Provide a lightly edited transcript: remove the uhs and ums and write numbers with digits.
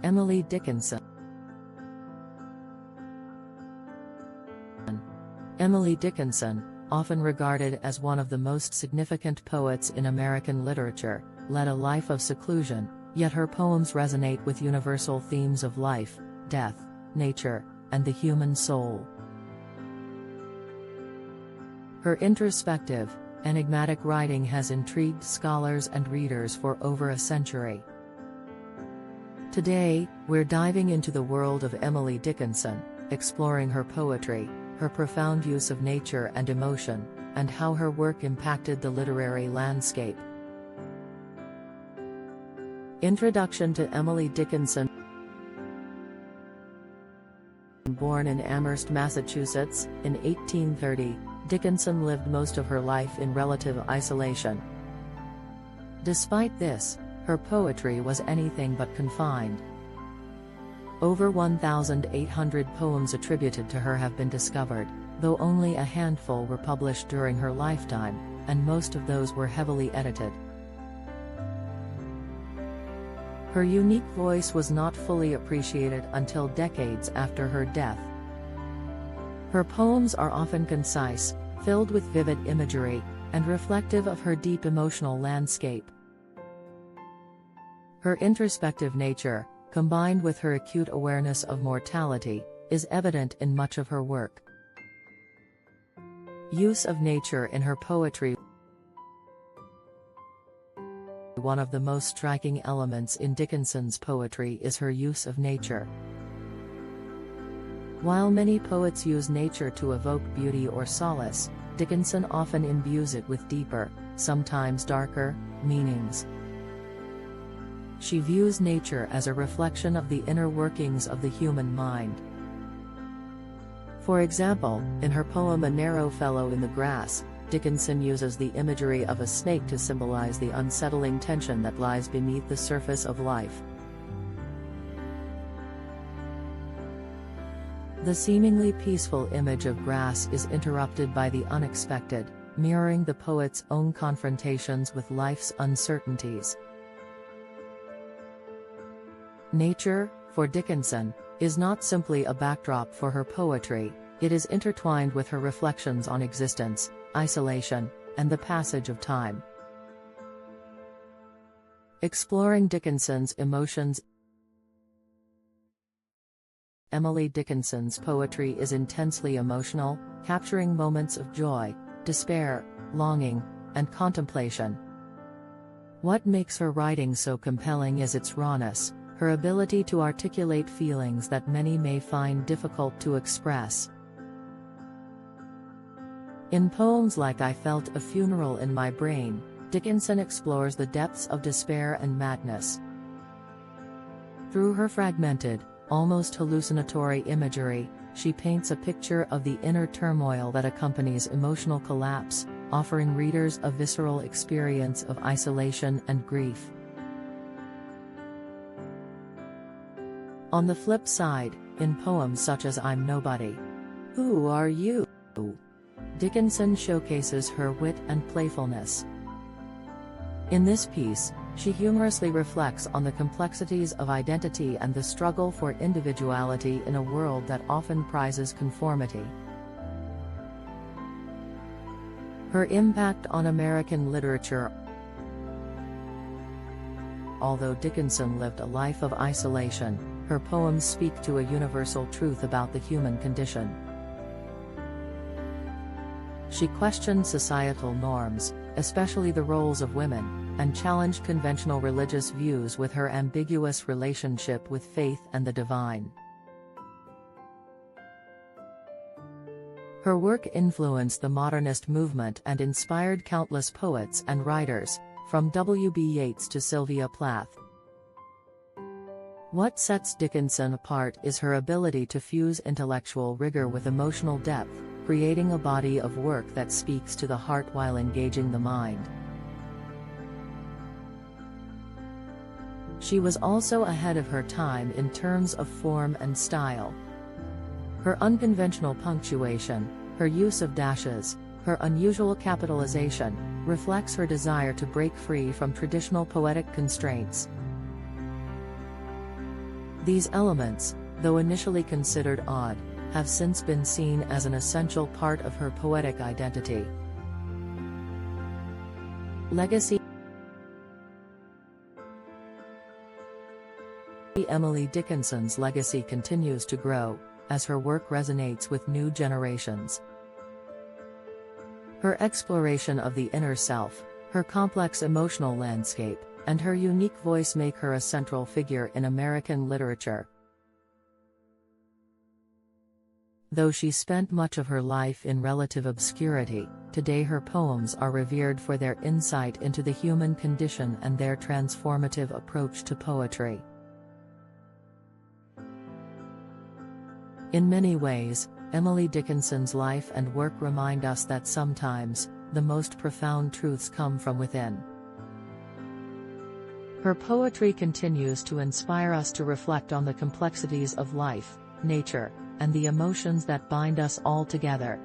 Emily Dickinson. Emily Dickinson, often regarded as one of the most significant poets in American literature, led a life of seclusion, yet her poems resonate with universal themes of life, death, nature, and the human soul. Her introspective, enigmatic writing has intrigued scholars and readers for over a century. Today, we're diving into the world of Emily Dickinson, exploring her poetry, her profound use of nature and emotion, and how her work impacted the literary landscape. Introduction to Emily Dickinson. Born in Amherst, Massachusetts, in 1830, Dickinson lived most of her life in relative isolation. Despite this, her poetry was anything but confined. Over 1,800 poems attributed to her have been discovered, though only a handful were published during her lifetime, and most of those were heavily edited. Her unique voice was not fully appreciated until decades after her death. Her poems are often concise, filled with vivid imagery, and reflective of her deep emotional landscape. Her introspective nature, combined with her acute awareness of mortality, is evident in much of her work. Use of nature in her poetry. One of the most striking elements in Dickinson's poetry is her use of nature. While many poets use nature to evoke beauty or solace, Dickinson often imbues it with deeper, sometimes darker, meanings. She views nature as a reflection of the inner workings of the human mind. For example, in her poem A Narrow Fellow in the Grass, Dickinson uses the imagery of a snake to symbolize the unsettling tension that lies beneath the surface of life. The seemingly peaceful image of grass is interrupted by the unexpected, mirroring the poet's own confrontations with life's uncertainties. Nature, for Dickinson, is not simply a backdrop for her poetry, it is intertwined with her reflections on existence, isolation, and the passage of time. Exploring Dickinson's emotions. Emily Dickinson's poetry is intensely emotional, capturing moments of joy, despair, longing, and contemplation. What makes her writing so compelling is its rawness, her ability to articulate feelings that many may find difficult to express. In poems like I Felt a Funeral in My Brain, Dickinson explores the depths of despair and madness. Through her fragmented, almost hallucinatory imagery, she paints a picture of the inner turmoil that accompanies emotional collapse, offering readers a visceral experience of isolation and grief. On the flip side, in poems such as I'm Nobody, Who Are You?, Dickinson showcases her wit and playfulness. In this piece, she humorously reflects on the complexities of identity and the struggle for individuality in a world that often prizes conformity. Her impact on American literature. Although Dickinson lived a life of isolation, her poems speak to a universal truth about the human condition. She questioned societal norms, especially the roles of women, and challenged conventional religious views with her ambiguous relationship with faith and the divine. Her work influenced the modernist movement and inspired countless poets and writers, from W.B. Yeats to Sylvia Plath. What sets Dickinson apart is her ability to fuse intellectual rigor with emotional depth, creating a body of work that speaks to the heart while engaging the mind. She was also ahead of her time in terms of form and style. Her unconventional punctuation, her use of dashes, her unusual capitalization, reflects her desire to break free from traditional poetic constraints. These elements, though initially considered odd, have since been seen as an essential part of her poetic identity. Legacy. Emily Dickinson's legacy continues to grow, as her work resonates with new generations. Her exploration of the inner self, her complex emotional landscape, and her unique voice make her a central figure in American literature. Though she spent much of her life in relative obscurity, today her poems are revered for their insight into the human condition and their transformative approach to poetry. In many ways, Emily Dickinson's life and work remind us that sometimes, the most profound truths come from within. Her poetry continues to inspire us to reflect on the complexities of life, nature, and the emotions that bind us all together.